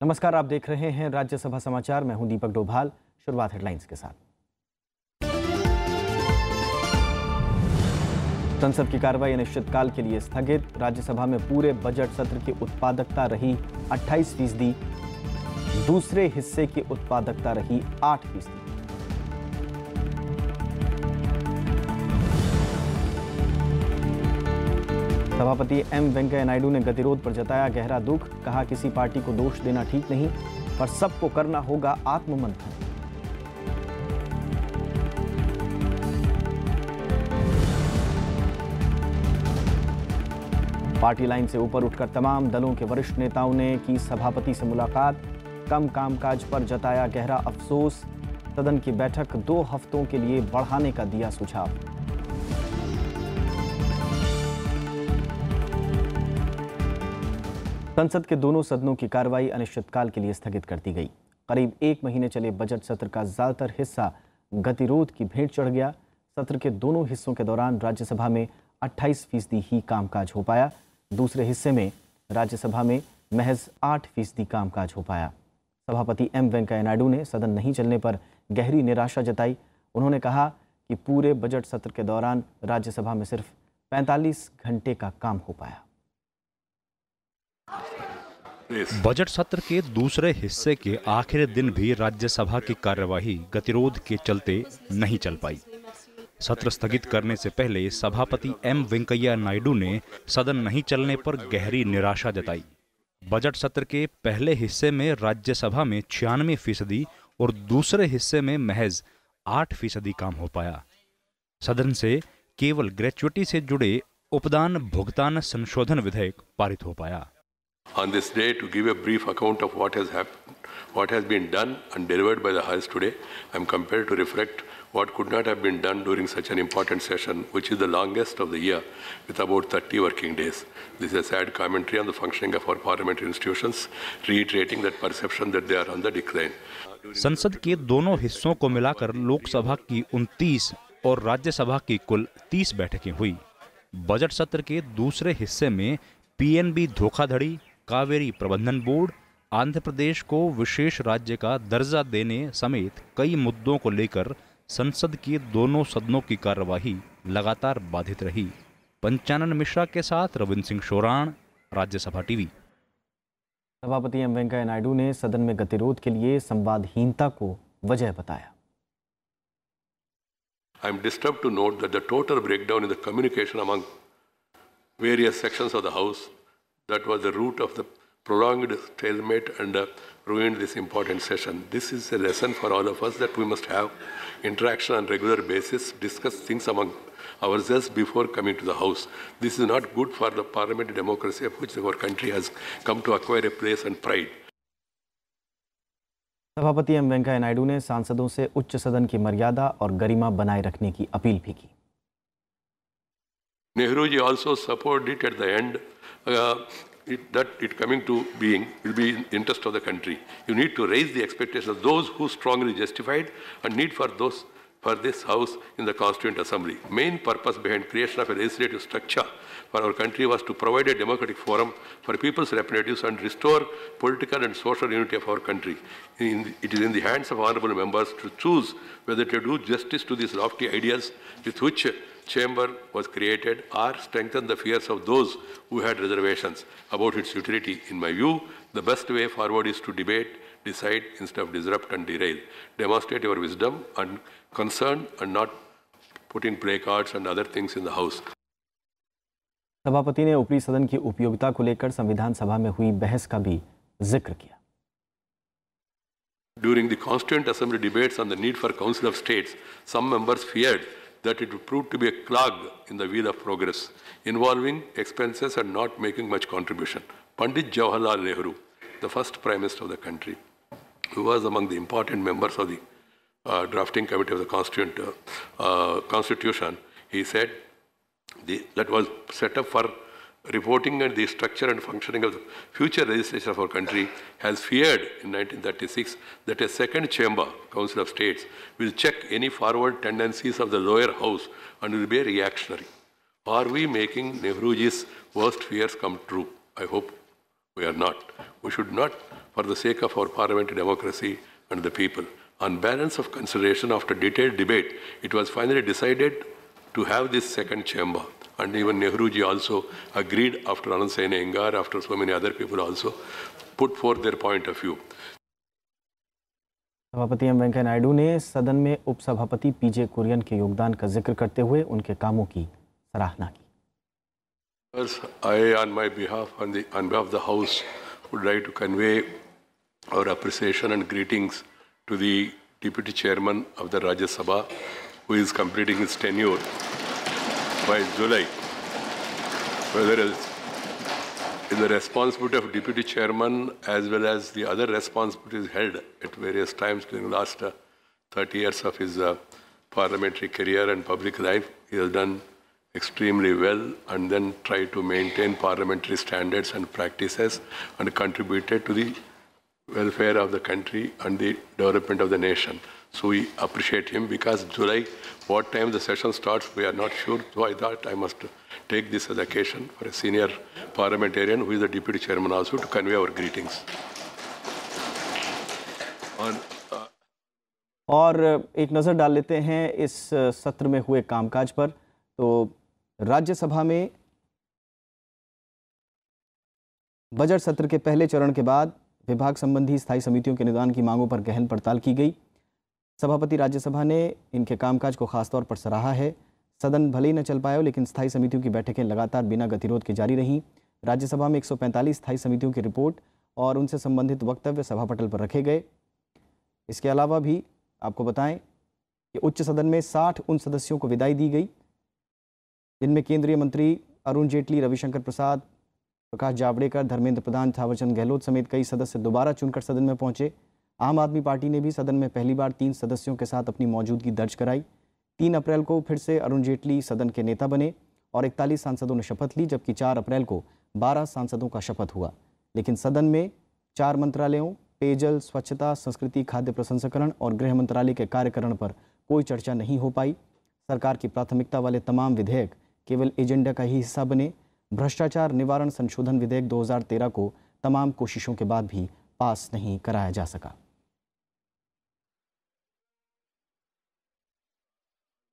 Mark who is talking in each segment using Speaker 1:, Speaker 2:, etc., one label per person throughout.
Speaker 1: नमस्कार, आप देख रहे हैं राज्यसभा समाचार। मैं हूं दीपक डोभाल। शुरुआत हेडलाइंस के साथ। संसद की कार्रवाई अनिश्चितकाल के लिए स्थगित। राज्यसभा में पूरे बजट सत्र की उत्पादकता रही 28%, दूसरे हिस्से की उत्पादकता रही 8%। सभापति एम वेंकैया नायडू ने गतिरोध पर जताया गहरा दुख। कहा, किसी पार्टी को दोष देना ठीक नहीं, पर सबको करना होगा आत्ममंथन। पार्टी लाइन से ऊपर उठकर तमाम दलों के वरिष्ठ नेताओं ने की सभापति से मुलाकात। कम कामकाज पर जताया गहरा अफसोस। सदन की बैठक 2 हफ्तों के लिए बढ़ाने का दिया सुझाव। संसद के दोनों सदनों की कार्रवाई अनिश्चितकाल के लिए स्थगित कर दी गई। करीब 1 महीने चले बजट सत्र का ज्यादातर हिस्सा गतिरोध की भेंट चढ़ गया। सत्र के दोनों हिस्सों के दौरान राज्यसभा में 28% ही कामकाज हो पाया। दूसरे हिस्से में राज्यसभा में महज 8% कामकाज हो पाया। सभापति एम वेंकैया नायडू ने सदन नहीं चलने पर गहरी निराशा जताई। उन्होंने कहा कि पूरे बजट सत्र के दौरान राज्यसभा में सिर्फ 45 घंटे का काम हो पाया।
Speaker 2: बजट सत्र के दूसरे हिस्से के आखिरी दिन भी राज्यसभा की कार्यवाही गतिरोध के चलते नहीं चल पाई। सत्र स्थगित करने से पहले सभापति एम वेंकैया नायडू ने सदन नहीं चलने पर गहरी निराशा जताई। बजट सत्र के पहले हिस्से में राज्यसभा में 96% और दूसरे हिस्से में महज 8% काम हो पाया। सदन से केवल ग्रेच्युटी से जुड़े उपदान भुगतान संशोधन विधेयक पारित हो पाया।
Speaker 3: On this day, to give a brief account of what has happened, what has been done and delivered by the House today, I am compelled to reflect what could not have been done during such an important session, which is the longest of the year, with about 30 working days. This is a sad commentary on the functioning of our parliamentary institutions, reiterating that perception that they are on the decline.
Speaker 2: संसद के दोनों हिस्सों को मिलाकर लोकसभा की 29 और राज्यसभा की कुल 30 बैठकें हुई। बजट सत्र के दूसरे हिस्से में पीएनबी धोखाधड़ी, कावेरी प्रबंधन बोर्ड, आंध्र प्रदेश को विशेष राज्य का दर्जा देने समेत कई मुद्दों को लेकर संसद के दोनों सदनों की कार्यवाही लगातार बाधित रही। पंचानन मिश्रा के साथ रविंद्र सिंह शोराण, राज्यसभा टीवी।
Speaker 1: सभापति एम वेंकैया नायडू ने सदन में गतिरोध के लिए संवादहीनता को वजह बताया।
Speaker 3: I am disturbed to note that the total breakdown in the communication among various sections of the House, that was the root of the prolonged stalemate and ruined this important session. This is a lesson for all of us that we must have interaction on regular basis, discuss things among ourselves before coming to the House. This is not good for the parliamentary democracy of which our country has come to acquire a place and pride.
Speaker 1: सभापति M Venkaiah Naidu ने सांसदों से उच्च सदन की मर्यादा और गरिमा बनाए रखने की अपील भी की।
Speaker 3: Nehru ji also supported it at the end. That it coming to being will be in the interest of the country. You need to raise the expectations of those who strongly justified and need for this House in the Constituent Assembly. Main purpose behind creation of a legislative structure for our country was to provide a democratic forum for people's representatives and restore political and social unity of our country. It is in the hands of honourable members to choose whether to do justice to these lofty ideals with which chamber was created or strengthen the fears of those who had reservations about its utility. In my view, the best way forward is to debate, decide instead of disrupt and derail. Demonstrate your wisdom and concern and not putting placards and other things in the House.
Speaker 1: सभापति ने ऊपरी सदन की उपयोगिता को लेकर संविधान सभा में हुई बहस का भी जिक्र किया।
Speaker 3: During the Constituent Assembly debates on the need for Council of States, some members feared that it would prove to be a clog in the wheel of progress, involving expenses and not making much contribution. Pandit Jawaharlal Nehru, the first Prime Minister of the country, who was among the important members of the drafting committee of the Constitution, he said that was set up for reporting and the structure and functioning of the future legislation of our country, has feared in 1936 that a second chamber, Council of States, will check any forward tendencies of the lower house and will be reactionary. Are we making Nehruji's worst fears come true? I hope we are not. We should not for the sake of our parliamentary democracy and the people. On balance of consideration, after detailed debate, it was finally decided to have this second chamber. And even Nehruji also agreed after Anand Sena Ingar, after so many other people also put forth their point of view.
Speaker 1: सभापति M Venkaiah Naidu ने सदन में उपसभापति पीजे कुरियन के योगदान का जिक्र करते हुए उनके कामों की सराहना की।
Speaker 3: I, on behalf of the House, would like to convey our appreciation and greetings to the Deputy Chairman of the Rajya Sabha, who is completing his tenure by July. Whether it's in the responsibility of Deputy Chairman as well as the other responsibilities held at various times during the last 30 years of his parliamentary career and public life, he has done extremely well and then tried to maintain parliamentary standards and practices and contributed to the welfare of the country and the development of the nation. So we appreciate him because July, what time the session starts, we are not sure. So I thought I must take this as occasion for a senior parliamentarian who is the Deputy Chairman also to convey our greetings.
Speaker 1: और एक नज़र डाल लेते हैं इस सत्र में हुए कामकाज पर। तो राज्यसभा में बजट सत्र के पहले चरण के बाद विभाग संबंधी स्थायी समितियों के निदान की मांगों पर गहन पड़ताल की गई। सभापति राज्यसभा ने इनके कामकाज को खासतौर पर सराहा है। सदन भले ही न चल पाया हो, लेकिन स्थायी समितियों की बैठकें लगातार बिना गतिरोध के जारी रहीं। राज्यसभा में 145 स्थायी समितियों की रिपोर्ट और उनसे संबंधित वक्तव्य सभापटल पर रखे गए। इसके अलावा भी आपको बताएं कि उच्च सदन में 60 उन सदस्यों को विदाई दी गई, जिनमें केंद्रीय मंत्री अरुण जेटली, रविशंकर प्रसाद, प्रकाश जावड़ेकर, धर्मेंद्र प्रधान, थावरचंद गहलोत समेत कई सदस्य दोबारा चुनकर सदन में पहुंचे। आम आदमी पार्टी ने भी सदन में पहली बार 3 सदस्यों के साथ अपनी मौजूदगी दर्ज कराई। 3 अप्रैल को फिर से अरुण जेटली सदन के नेता बने और 41 सांसदों ने शपथ ली, जबकि 4 अप्रैल को 12 सांसदों का शपथ हुआ। लेकिन सदन में 4 मंत्रालयों पेयजल, स्वच्छता, संस्कृति, खाद्य प्रसंस्करण और गृह मंत्रालय के कार्यकरण पर कोई चर्चा नहीं हो पाई। सरकार की प्राथमिकता वाले तमाम विधेयक केवल एजेंडा का ही हिस्सा बने। भ्रष्टाचार निवारण संशोधन विधेयक 2013 को तमाम कोशिशों के बाद भी पास नहीं कराया जा सका।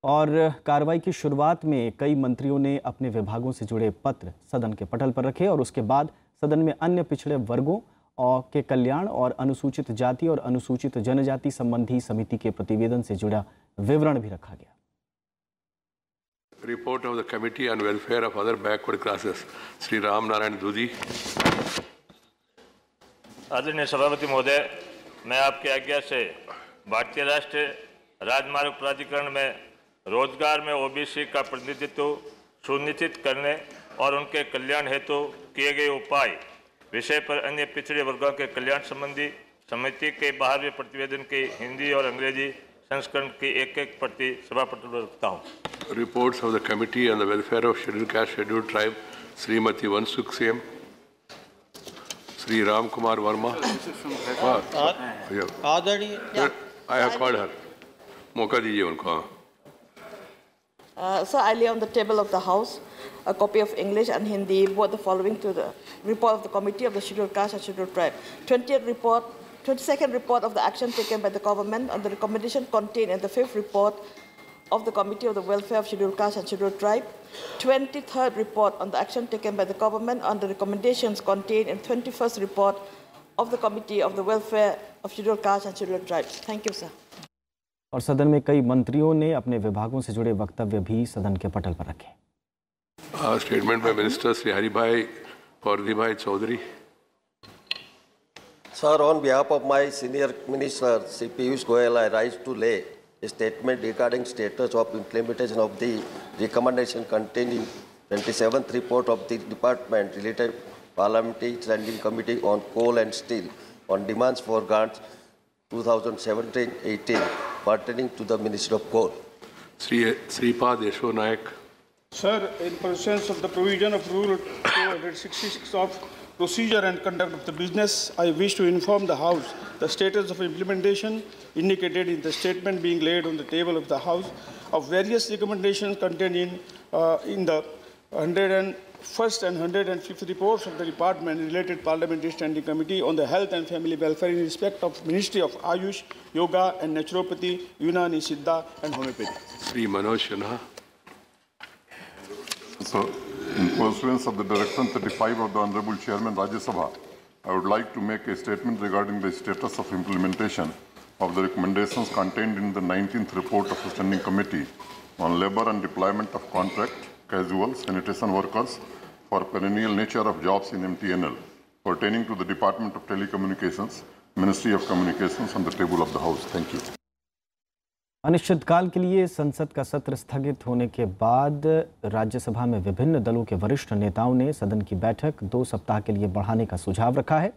Speaker 1: और कार्रवाई की शुरुआत में कई मंत्रियों ने अपने विभागों से जुड़े पत्र सदन के पटल पर रखे और उसके बाद सदन में अन्य पिछड़े वर्गों और के कल्याण और अनुसूचित जाति और अनुसूचित जनजाति संबंधी समिति के प्रतिवेदन से जुड़ा विवरण भी रखा गया।
Speaker 3: Report of the Committee on Welfare of Other Backward Classes, Sri Ram Narayan Dudi.
Speaker 4: आदरणीय सभापति महोदय, मैं आपकी आज्ञा से भारतीय राष्ट्रीय राजमार्ग प्राधिकरण में रोजगार में ओबीसी का प्रतिनिधित्व सुनिश्चित करने और उनके कल्याण हेतु किए गए उपाय विषय पर अन्य पिछड़े वर्गों के कल्याण संबंधी समिति के 12वें प्रतिवेदन की हिंदी और अंग्रेजी संस्करण की एक प्रति सभापति पर रखता हूँ।
Speaker 3: Reports of the Committee on the Welfare of Scheduled Caste, Scheduled Tribe, Srimati Vansukh Siem, Sri Ram Kumar Verma. I have called her. मौका दीजिए उनको।
Speaker 5: So I lay on the table of the House a copy of English and Hindi, both the following to the report of the Committee of the Scheduled Caste and Scheduled Tribe. 22nd report of the action taken by the government on the recommendation contained in the 5th report of the Committee of the Welfare of Scheduled Caste and Scheduled Tribe. 23rd report on the action taken by the government on the recommendations contained in 21st report of the Committee of the Welfare of Scheduled Caste and Scheduled Tribes. Thank you, sir.
Speaker 1: और सदन में कई मंत्रियों ने अपने विभागों से जुड़े वक्तव्य भी सदन के पटल पर रखे।
Speaker 3: Statement by Minister Sri Haribhai Pardhibhai Chaudhary.
Speaker 6: Sir, on behalf of my senior minister, Sri Piyush Goyal, I rise to lay a statement regarding status of implementation of the recommendation contained in 27th report of the Department related Parliamentary Standing Committee on Coal and Steel on demands for grants 2017-18 pertaining to the Ministry of Coal.
Speaker 3: Sripad Yesho Nayak.
Speaker 7: Sir, in pursuance of the provision of Rule 266 of Procedure and Conduct of the Business, I wish to inform the House the status of implementation indicated in the statement being laid on the table of the House of various recommendations contained in the 101st and 105th reports of the Department related Parliamentary Standing Committee on the Health and Family Welfare in respect of Ministry of Ayush, Yoga and Naturopathy, Unani, Siddha and Homeopathy.
Speaker 3: Shri Manoj Sinha.
Speaker 8: So, in pursuance of the Direction 35 of the Honorable Chairman Rajya Sabha, I would like to make a statement regarding the status of implementation of the recommendations contained in the 19th report of the Standing Committee on Labour and Deployment of Contract, Casual, Sanitation Workers for Perennial Nature of Jobs in MTNL, pertaining to the Department of Telecommunications, Ministry of Communications on the table of the House. Thank you.
Speaker 1: अनिश्चितकाल के लिए संसद का सत्र स्थगित होने के बाद राज्यसभा में विभिन्न दलों के वरिष्ठ नेताओं ने सदन की बैठक 2 सप्ताह के लिए बढ़ाने का सुझाव रखा है।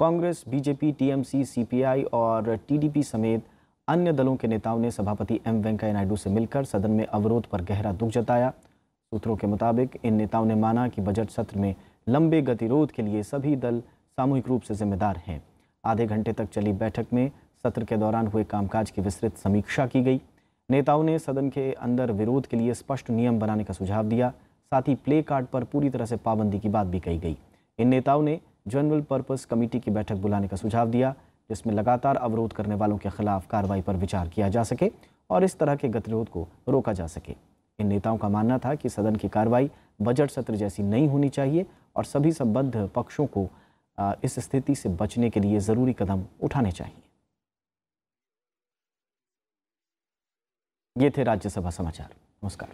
Speaker 1: कांग्रेस, बीजेपी, टीएमसी, सीपीआई और टीडीपी समेत अन्य दलों के नेताओं ने सभापति एम वेंकैया नायडू से मिलकर सदन में अवरोध पर गहरा दुख जताया। सूत्रों के मुताबिक इन नेताओं ने माना कि बजट सत्र में लंबे गतिरोध के लिए सभी दल सामूहिक रूप से जिम्मेदार हैं। आधे घंटे तक चली बैठक में सत्र के दौरान हुए कामकाज की विस्तृत समीक्षा की गई। नेताओं ने सदन के अंदर विरोध के लिए स्पष्ट नियम बनाने का सुझाव दिया। साथ ही प्ले कार्ड पर पूरी तरह से पाबंदी की बात भी कही गई। इन नेताओं ने जनरल पर्पस कमेटी की बैठक बुलाने का सुझाव दिया, जिसमें लगातार अवरोध करने वालों के खिलाफ कार्रवाई पर विचार किया जा सके और इस तरह के गतिरोध को रोका जा सके। इन नेताओं का मानना था कि सदन की कार्रवाई बजट सत्र जैसी नहीं होनी चाहिए और सभी संबद्ध पक्षों को इस स्थिति से बचने के लिए जरूरी कदम उठाने चाहिए। ये थे राज्यसभा समाचार। नमस्कार।